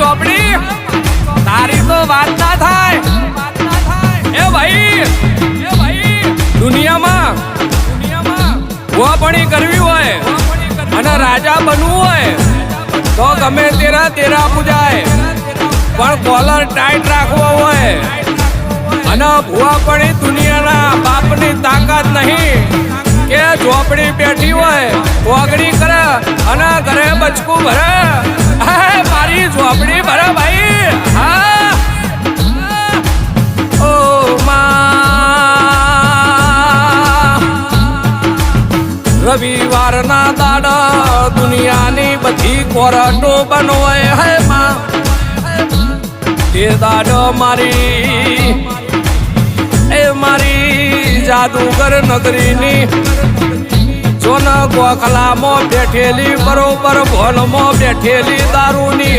ઝોપડી તારી તો વાત ના થાય એ ભાઈ દુનિયામાં ભૂવાપણી કરવી હોય અને રાજા બનવું હોય તો ગમે તેરા પૂજાય પણ કોલર ટાઈટ રાખવો હોય અને ભૂવાપણી દુનિયાના બાપની તાકાત નહીં કે ઝોપડી બેઠી હોય ઓગણી કરે અને ઘરે બચકું ભરે મારી ઝોપડી ભરે ભાઈ હા ઓ રવિવારના દાડા દુનિયાની બધી કોરટો બનવાય હે માં તે દાડો મારી જાદુગર નગરીની જોન ગોખલામાં બેઠેલી બરોબર ભોલમાં બેઠેલી દારૂની